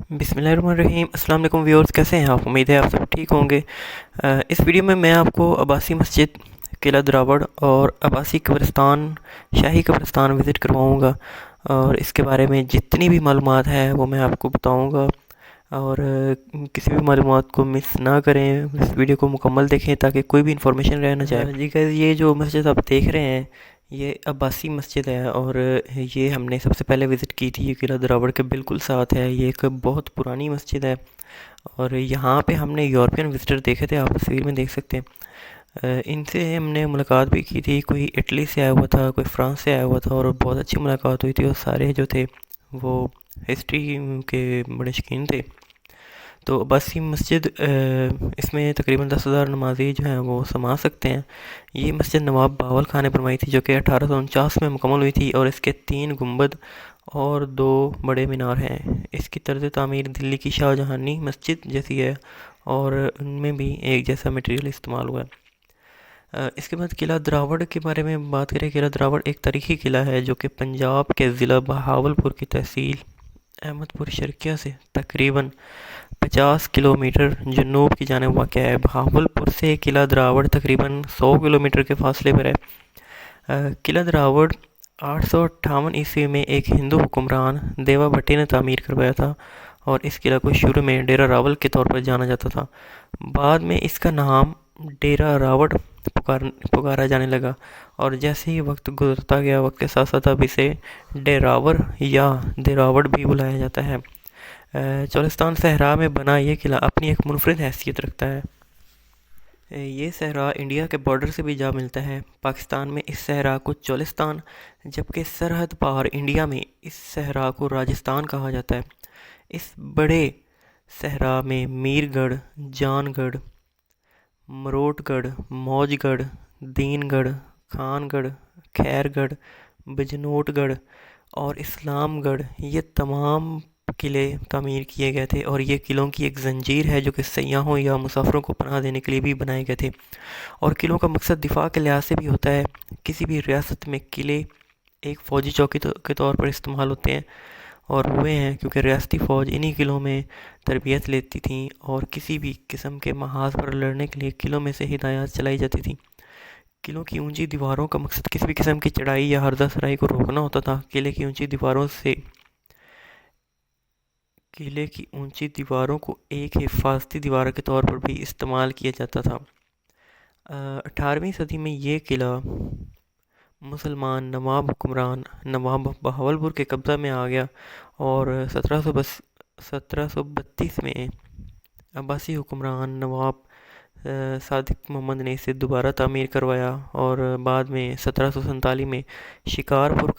بسم اللہ الرحمن الرحیم۔ السلام علیکم ویورز، کیسے ہیں آپ؟ امید ہے آپ سب ٹھیک ہوں گے۔ اس ویڈیو میں آپ کو عباسی مسجد، قلعہ دراوڑ اور عباسی قبرستان، شاہی قبرستان وزٹ کرواؤں گا، اور اس کے بارے میں جتنی بھی معلومات ہے وہ میں آپ کو بتاؤں گا، اور کسی بھی معلومات کو مس نہ کریں، اس ویڈیو کو مکمل دیکھیں تاکہ کوئی بھی انفارمیشن رہ نہ جائے۔ جی گائز، یہ جو مسجد آپ دیکھ رہے ہیں یہ عباسی مسجد ہے، اور یہ ہم نے سب سے پہلے وزٹ کی تھی، یہ قلعہ دراوڑ کے بالکل ساتھ ہے۔ یہ ایک بہت پرانی مسجد ہے، اور یہاں پہ ہم نے یورپین وزٹر دیکھے تھے، آپ تصویر میں دیکھ سکتے ہیں۔ ان سے ہم نے ملاقات بھی کی تھی، کوئی اٹلی سے آیا ہوا تھا، کوئی فرانس سے آیا ہوا تھا، اور بہت اچھی ملاقات ہوئی تھی، اور سارے جو تھے وہ ہسٹری کے بڑے شوقین تھے۔ تو عباسی مسجد، اس میں تقریباً 10,000 نمازی جو ہیں وہ سما سکتے ہیں۔ یہ مسجد نواب باول خان نے بنوائی تھی، جو کہ 1849 میں مکمل ہوئی تھی، اور اس کے 3 گنبد اور 2 بڑے مینار ہیں۔ اس کی طرز تعمیر دلی کی شاہ جہانی مسجد جیسی ہے، اور ان میں بھی ایک جیسا مٹیریل استعمال ہوا ہے۔ اس کے بعد قلعہ دراوڑ کے بارے میں بات کریں۔ قلعہ دراوڑ ایک تاریخی قلعہ ہے جو کہ پنجاب کے ضلع بہاولپور کی تحصیل احمد پور شرقیہ سے تقریباً 50 کلومیٹر جنوب کی جانب واقع ہے۔ بہاولپور سے قلعہ دراوڑ تقریباً 100 کلومیٹر کے فاصلے پر ہے۔ قلعہ دراوڑ 858 میں ایک ہندو حکمران دیوا بھٹی نے تعمیر کروایا تھا، اور اس قلعہ کو شروع میں ڈیرہ راول کے طور پر جانا جاتا تھا۔ بعد میں اس کا نام ڈیرہ راوڑ پکارا جانے لگا، اور جیسے ہی وقت گزرتا گیا، وقت کے ساتھ ساتھ اب اسے ڈیراور یا دیراوڑ بھی بلایا جاتا ہے۔ چولستان صحرا میں بنا یہ قلعہ اپنی ایک منفرد حیثیت رکھتا ہے۔ یہ صحرا انڈیا کے بارڈر سے بھی جا ملتا ہے۔ پاکستان میں اس صحرا کو چولستان، جبکہ سرحد پار انڈیا میں اس صحرا کو راجستھان کہا جاتا ہے۔ اس بڑے صحرا میں میر گڑھ، جان گڑھ، مروٹ گڑھ، موج گڑھ، دین گڑھ، خان گڑھ، خیر گڑھ، بجنوٹ گڑھ اور اسلام گڑھ، یہ تمام قلعے تعمیر کیے گئے تھے، اور یہ قلعوں کی ایک زنجیر ہے جو کہ سیاحوں یا مسافروں کو پناہ دینے کے لیے بھی بنائے گئے تھے، اور قلعوں کا مقصد دفاع کے لحاظ سے بھی ہوتا ہے۔ کسی بھی ریاست میں قلعے ایک فوجی چوکی کے طور پر استعمال ہوتے ہیں، اور ہوئے ہیں کیونکہ ریاستی فوج انہی قلعوں میں تربیت لیتی تھیں، اور کسی بھی قسم کے محاذ پر لڑنے کے لیے قلعوں میں سے ہدایات چلائی جاتی تھیں۔ قلعوں کی اونچی دیواروں کا مقصد کسی بھی قسم کی چڑھائی یا ہردہ سرائی کو روکنا ہوتا تھا۔ قلعے کی اونچی دیواروں کو ایک حفاظتی دیوار کے طور پر بھی استعمال کیا جاتا تھا۔ 18ویں صدی میں یہ قلعہ مسلمان نواب حکمران نواب بہاولپور کے قبضہ میں آ گیا، اور 1732 میں عباسی حکمران نواب صادق محمد نے اسے دوبارہ تعمیر کروایا، اور بعد میں 1747 میں شکارپور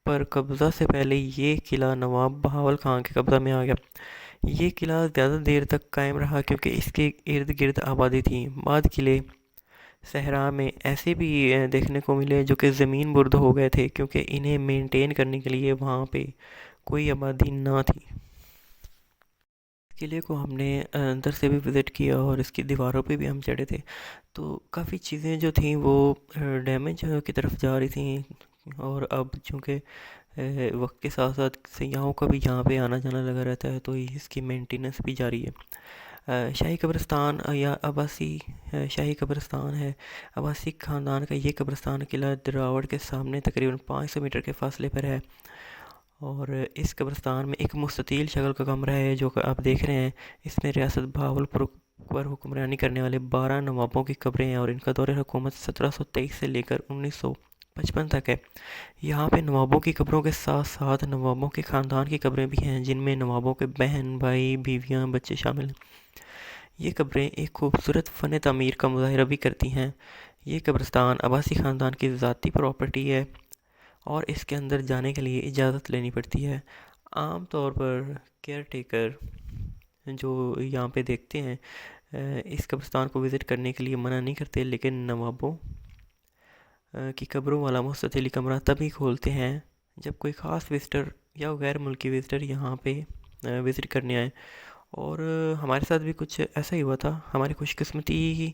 پر قبضہ سے پہلے یہ قلعہ نواب بہاول خان کے قبضہ میں آ گیا۔ یہ قلعہ زیادہ دیر تک قائم رہا کیونکہ اس کے ارد گرد آبادی تھی۔ بعد قلعے صحرا میں ایسے بھی دیکھنے کو ملے جو کہ زمین برد ہو گئے تھے، کیونکہ انہیں مینٹین کرنے کے لیے وہاں پہ کوئی آبادی نہ تھی۔ قلعے کو ہم نے اندر سے بھی وزٹ کیا، اور اس کی دیواروں پہ بھی ہم چڑھے تھے، تو کافی چیزیں جو تھیں وہ ڈیمیج کی طرف جا رہی تھیں، اور اب چونکہ وقت کے ساتھ ساتھ سیاحوں کا بھی یہاں پہ آنا جانا لگا رہتا ہے، تو اس کی مینٹیننس بھی جاری ہے۔ شاہی قبرستان یا عباسی شاہی قبرستان ہے۔ عباسی خاندان کا یہ قبرستان قلعہ دراوڑ کے سامنے تقریباً 500 میٹر کے فاصلے پر ہے، اور اس قبرستان میں ایک مستطیل شکل کا کمرہ ہے جو کہ آپ دیکھ رہے ہیں۔ اس میں ریاست بہاولپور پر حکمرانی کرنے والے 12 نوابوں کی قبریں ہیں، اور ان کا دور حکومت 1723 سے لے کر 1955 تک ہے۔ یہاں پہ نوابوں کی قبروں کے ساتھ ساتھ نوابوں کے خاندان کی قبریں بھی ہیں، جن میں نوابوں کے بہن، بھائی، بیویاں، بچے شامل ہیں۔ یہ قبریں ایک خوبصورت فن تعمیر کا مظاہرہ بھی کرتی ہیں۔ یہ قبرستان عباسی خاندان کی ذاتی پراپرٹی ہے، اور اس کے اندر جانے کے لیے اجازت لینی پڑتی ہے۔ عام طور پر کیئر ٹیکر جو یہاں پہ دیکھتے ہیں اس قبرستان کو وزٹ کرنے کے لیے منع نہیں کرتے، لیکن نوابوں کی قبروں والا مستطیل کمرہ تبھی کھولتے ہیں جب کوئی خاص وزٹر یا غیر ملکی وزٹر یہاں پہ وزٹ کرنے آئے، اور ہمارے ساتھ بھی کچھ ایسا ہی ہوا تھا۔ ہماری خوش قسمتی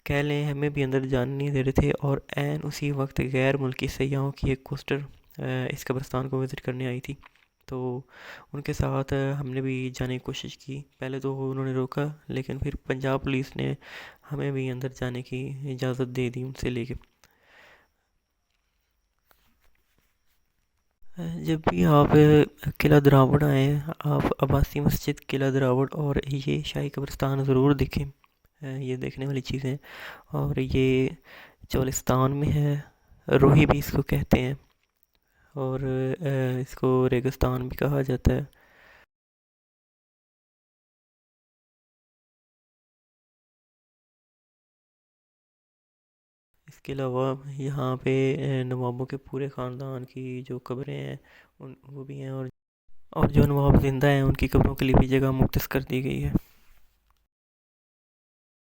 کہہ لیں، ہمیں بھی اندر جانے نہیں دے رہے تھے، اور عین اسی وقت غیر ملکی سیاحوں کی ایک کوسٹر اس قبرستان کو وزٹ کرنے آئی تھی، تو ان کے ساتھ ہم نے بھی جانے کی کوشش کی. پہلے تو انہوں نے روکا، لیکن پھر پنجاب پولیس نے ہمیں بھی اندر جانے کی اجازت دے دی ان سے لے کے. جب بھی آپ قلعہ دراوڑ آئیں، آپ عباسی مسجد، قلعہ دراوڑ اور یہ شاہی قبرستان ضرور دیکھیں. یہ دیکھنے والی چیزیں. اور یہ چولستان میں ہے، روہی بھی اس کو کہتے ہیں، اور اس کو ریگستان بھی کہا جاتا ہے. اس کے علاوہ یہاں پہ نوابوں کے پورے خاندان کی جو قبریں ہیں وہ بھی ہیں، اور جو نواب زندہ ہیں ان کی قبروں کے لیے بھی جگہ مختص کر دی گئی ہے.